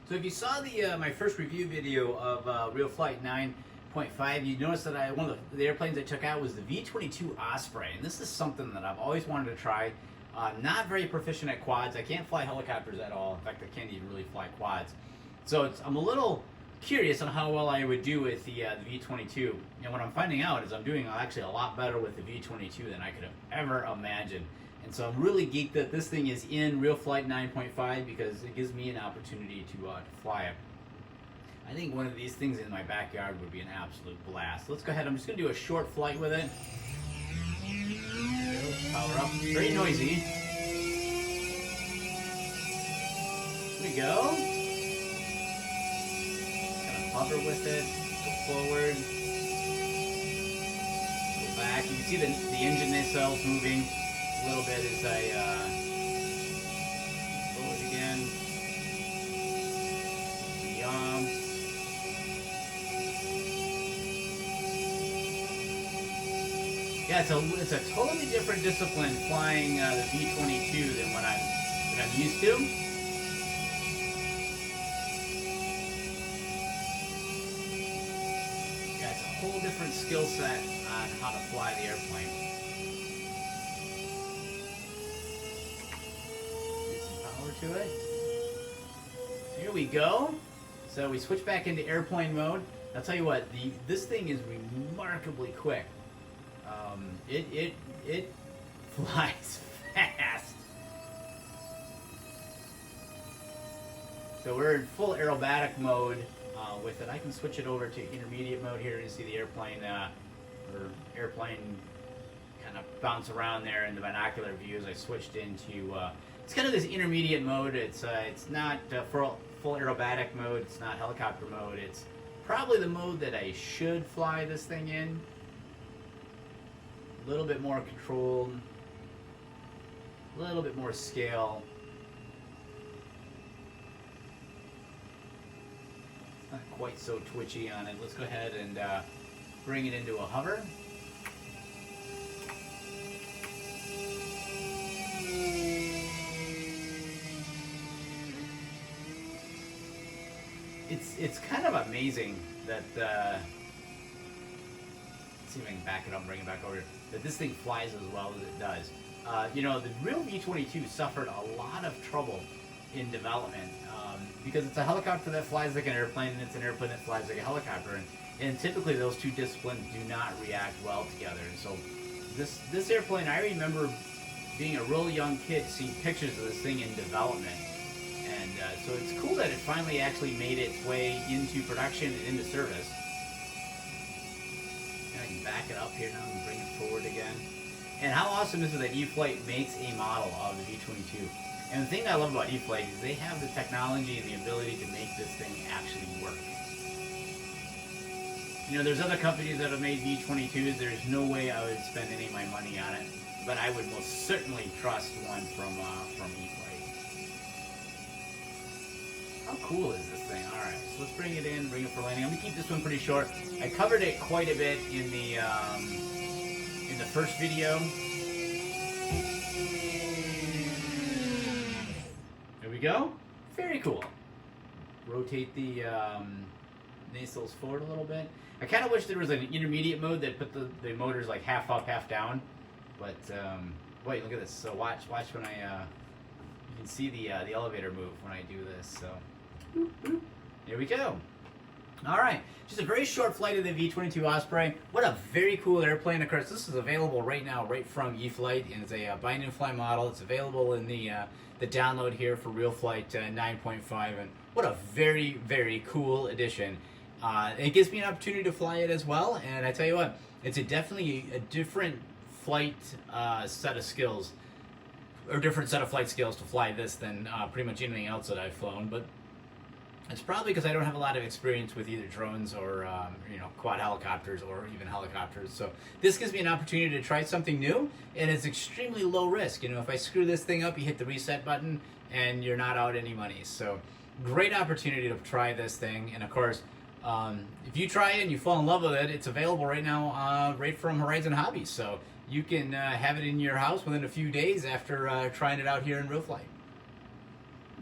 So if you saw the my first review video of E-Flite 9.5, you noticed that one of the airplanes I took out was the V-22 Osprey, and this is something that I've always wanted to try. Not very proficient at quads. I can't fly helicopters at all. In fact, I can't even really fly quads. So I'm a little curious on how well I would do with the V-22. And what I'm finding out is I'm doing actually a lot better with the V-22 than I could have ever imagined. And so I'm really geeked that this thing is in E-Flite 9.5 because it gives me an opportunity to fly it. I think one of these things in my backyard would be an absolute blast. Let's go ahead. I'm just going to do a short flight with it. Power up. Very noisy. Here we go. Kind of hover with it. Go forward. Go back. You can see the engine nacelles moving a little bit as I forward again. Yeah, it's a totally different discipline flying the V-22 than what I'm used to. Yeah, it's a whole different skill set on how to fly the airplane. Get some power to it. Here we go. So we switch back into airplane mode. I'll tell you what, this thing is remarkably quick. It flies fast. So we're in full aerobatic mode with it. I can switch it over to intermediate mode here to see the airplane kind of bounce around there in the binocular view as I switched into. It's kind of this intermediate mode. It's not full aerobatic mode. It's not helicopter mode. It's probably the mode that I should fly this thing in. A little bit more controlled, a little bit more scale. It's not quite so twitchy on it. Let's go ahead and bring it into a hover. It's kind of amazing that let's see if I can back it up and bring it back over, that this thing flies as well as it does. You know, the real V-22 suffered a lot of trouble in development because it's a helicopter that flies like an airplane and it's an airplane that flies like a helicopter, and typically those two disciplines do not react well together. And so this airplane, I remember being a real young kid seeing pictures of this thing in development. And so it's cool that it finally actually made its way into production and into service. And I can back it up here now and bring it forward again. And how awesome is it that E-Flite makes a model of the V-22? And the thing I love about E-Flite is they have the technology and the ability to make this thing actually work. You know, there's other companies that have made V-22s. There's no way I would spend any of my money on it, but I would most certainly trust one from E-Flite. How cool is this thing? All right, so let's bring it in, bring it for landing. I'm gonna keep this one pretty short. I covered it quite a bit in the first video. There we go. Very cool. Rotate the nacelles forward a little bit. I kind of wish there was an intermediate mode that put the motors like half up, half down. But wait, look at this. So watch when I you can see the elevator move when I do this. So here we go. All right, just a very short flight of the V-22 Osprey. What a very cool airplane. Of course, this is available right now, right from E-Flite, and it's a buy new fly model. It's available in the download here for E-Flite 9.5, and what a very, very cool addition. It gives me an opportunity to fly it as well, and I tell you what, it's definitely a different flight set of skills, or different set of flight skills to fly this than pretty much anything else that I've flown, but it's probably because I don't have a lot of experience with either drones or you know, quad helicopters or even helicopters. So this gives me an opportunity to try something new, and it's extremely low risk. You know, if I screw this thing up, you hit the reset button and you're not out any money. So great opportunity to try this thing. And of course, if you try it and you fall in love with it, it's available right now right from Horizon Hobbies. So you can have it in your house within a few days after trying it out here in E-Flite.